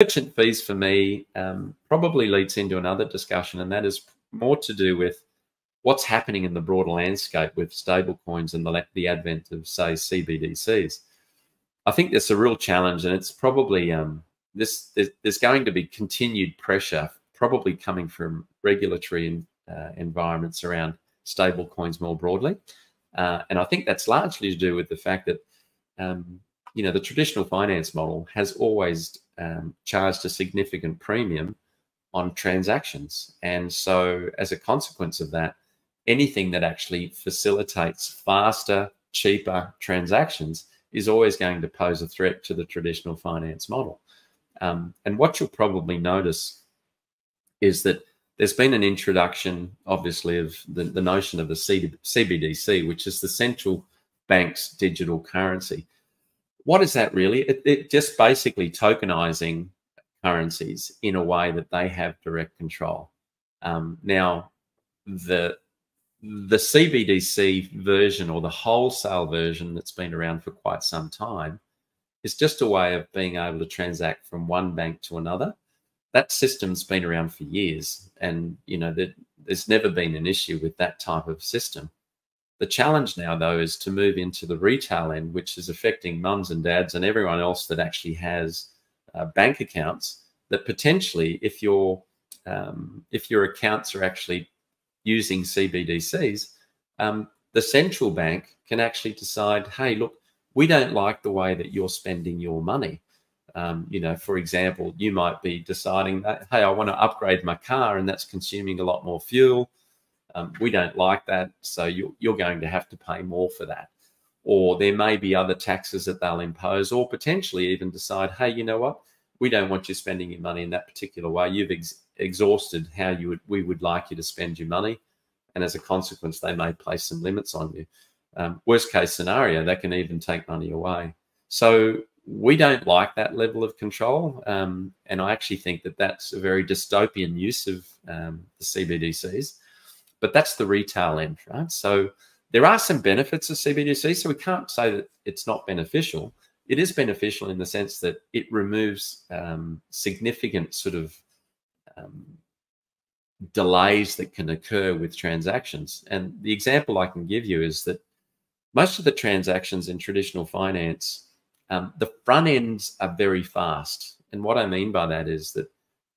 Merchant fees for me probably leads into another discussion, and that is more to do with what's happening in the broader landscape with stablecoins and the advent of, say, CBDCs. I think there's a real challenge, and it's probably there's going to be continued pressure, probably coming from regulatory environments around stablecoins more broadly, and I think that's largely to do with the fact that the traditional finance model has always charged a significant premium on transactions. And so as a consequence of that, anything that actually facilitates faster, cheaper transactions is always going to pose a threat to the traditional finance model. And what you'll probably notice is that there's been an introduction, obviously, of the notion of the CBDC, which is the central bank's digital currency. What is that really? It just basically tokenizing currencies in a way that they have direct control. Now, the CBDC version, or the wholesale version that's been around for quite some time, is just a way of being able to transact from one bank to another. That system's been around for years, and there's never been an issue with that type of system. The challenge now, though, is to move into the retail end, which is affecting mums and dads and everyone else that actually has bank accounts. That potentially, if your accounts are actually using CBDCs, the central bank can actually decide, hey, look, we don't like the way that you're spending your money. For example, you might be deciding that, hey, I want to upgrade my car, and that's consuming a lot more fuel. We don't like that, so you're going to have to pay more for that. Or there may be other taxes that they'll impose, or potentially even decide, hey, you know what? We don't want you spending your money in that particular way. You've exhausted how we would like you to spend your money. And as a consequence, they may place some limits on you. Worst case scenario, they can even take money away. So we don't like that level of control. And I actually think that that's a very dystopian use of the CBDCs. But that's the retail end, right? So there are some benefits of CBDC, so we can't say that it's not beneficial. It is beneficial in the sense that it removes significant sort of delays that can occur with transactions. And the example I can give you is that most of the transactions in traditional finance, the front ends are very fast. And what I mean by that is that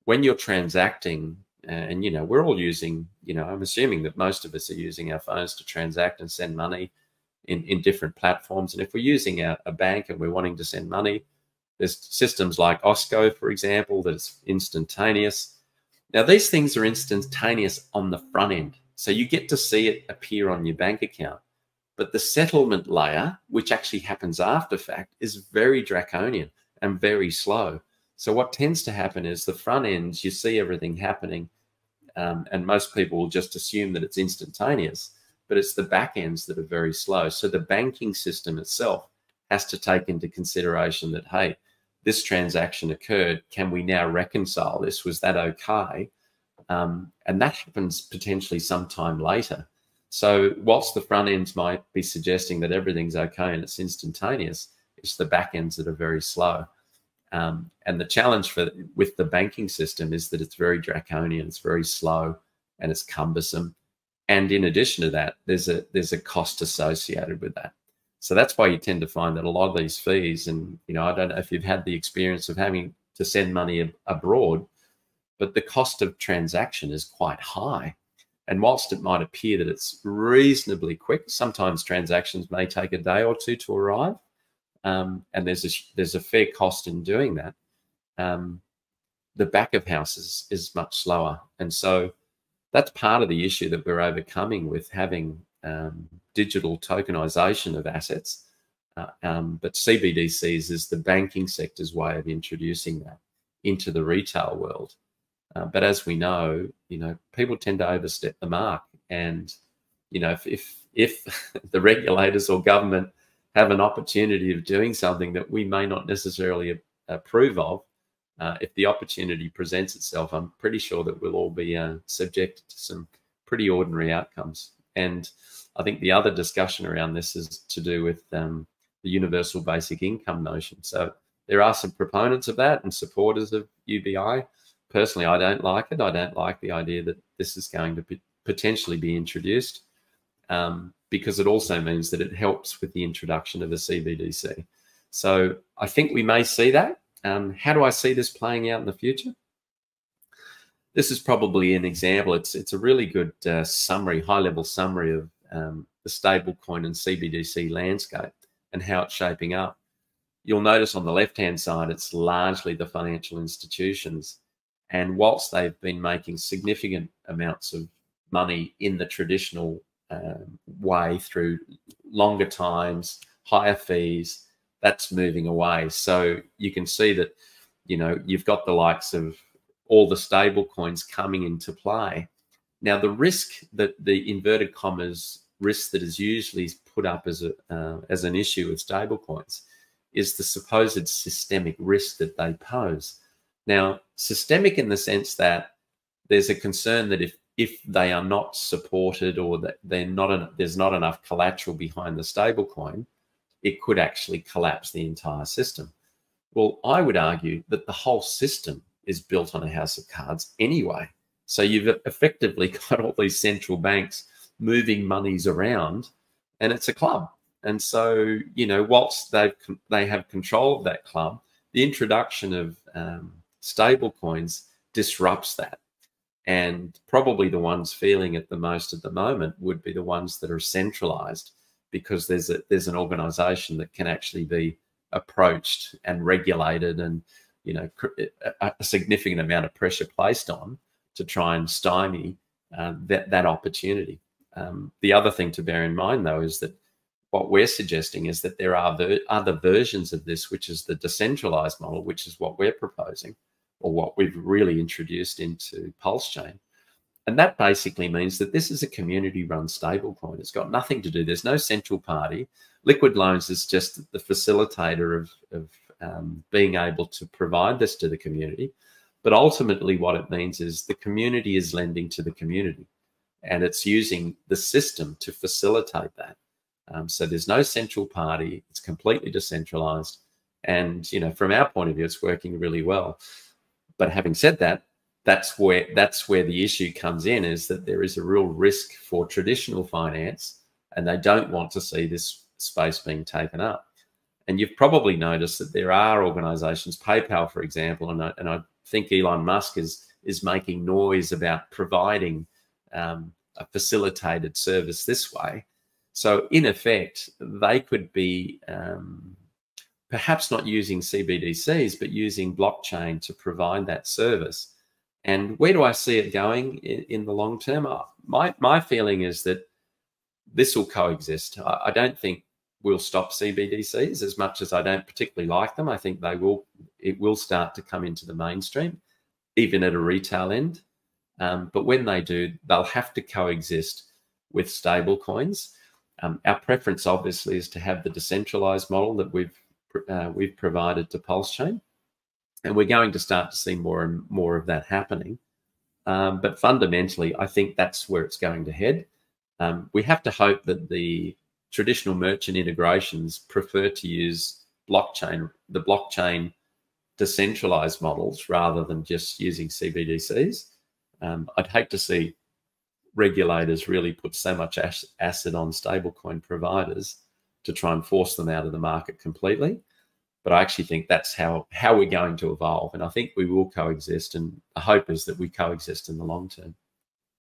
when you're transacting, and we're all using, I'm assuming that most of us are using our phones to transact and send money in different platforms. And if we're using a bank and we're wanting to send money, there's systems like Osco, for example, that's instantaneous. Now, these things are instantaneous on the front end, so you get to see it appear on your bank account. But the settlement layer, which actually happens after fact, is very draconian and very slow. So what tends to happen is the front ends, you see everything happening, and most people will just assume that it's instantaneous, but it's the back ends that are very slow. So the banking system itself has to take into consideration that, hey, this transaction occurred. Can we now reconcile this? Was that okay? And that happens potentially sometime later. So whilst the front ends might be suggesting that everything's okay and it's instantaneous, it's the back ends that are very slow. And the challenge with the banking system is that it's very draconian, it's very slow, and it's cumbersome. And in addition to that, there's a cost associated with that. So that's why you tend to find that a lot of these fees, and I don't know if you've had the experience of having to send money abroad, but the cost of transaction is quite high. And whilst it might appear that it's reasonably quick, sometimes transactions may take a day or two to arrive. And there's a fair cost in doing that. The back of house is much slower, and so that's part of the issue that we're overcoming with having digital tokenization of assets. But CBDCs is the banking sector's way of introducing that into the retail world. But as we know, people tend to overstep the mark, and if the regulators or government have an opportunity of doing something that we may not necessarily approve of, if the opportunity presents itself, I'm pretty sure that we'll all be subjected to some pretty ordinary outcomes. And I think the other discussion around this is to do with the universal basic income notion. So There are some proponents of that and supporters of UBI. Personally, I don't like it. I don't like the idea that this is going to potentially be introduced, because it also means that it helps with the introduction of a CBDC. So I think we may see that. How do I see this playing out in the future? This is probably an example. It's a really good summary, high-level summary of the stablecoin and CBDC landscape and how it's shaping up. You'll notice on the left-hand side, it's largely the financial institutions. And whilst they've been making significant amounts of money in the traditional way through longer times, higher fees, that's moving away. So you can see that, you know, you've got the likes of all the stable coins coming into play. Now, the risk that the inverted commas risk that is usually put up as an issue with stable coins is the supposed systemic risk that they pose. Now, systemic in the sense that there's a concern that if they are not supported or that there's not enough collateral behind the stable coin, it could actually collapse the entire system. Well, I would argue that the whole system is built on a house of cards anyway. So you've effectively got all these central banks moving monies around, and it's a club. And so, you know, whilst they have control of that club, the introduction of stable coins disrupts that. And probably the ones feeling it the most at the moment would be the ones that are centralized, because there's an organization that can actually be approached and regulated, and, you know, a significant amount of pressure placed on to try and stymie that opportunity. The other thing to bear in mind, though, is that what we're suggesting is that there are other versions of this, which is the decentralized model, which is what we're proposing, or what we've really introduced into PulseChain. And that basically means that this is a community-run stablecoin. It's got nothing to do. There's no central party. Liquid Loans is just the facilitator of being able to provide this to the community. But ultimately what it means is the community is lending to the community, and it's using the system to facilitate that. So there's no central party. It's completely decentralized. And, you know, from our point of view, it's working really well. But having said that, that's where the issue comes in, is that there is a real risk for traditional finance, and they don't want to see this space being taken up. And you've probably noticed that there are organizations, PayPal, for example, and I think Elon Musk is making noise about providing a facilitated service this way. So in effect, they could be perhaps not using CBDCs, but using blockchain to provide that service. And where do I see it going in the long term? My feeling is that this will coexist. I don't think we'll stop CBDCs, as much as I don't particularly like them. I think it will start to come into the mainstream, even at a retail end. But when they do, they'll have to coexist with stable coins. Our preference, obviously, is to have the decentralized model that we've provided to PulseChain, and we're going to start to see more and more of that happening. But fundamentally, I think that's where it's going to head. We have to hope that the traditional merchant integrations prefer to use the blockchain decentralized models rather than just using CBDCs. I'd hate to see regulators really put so much acid on stablecoin providers to try and force them out of the market completely. But I actually think that's how we're going to evolve. And I think we will coexist. And the hope is that we coexist in the long term.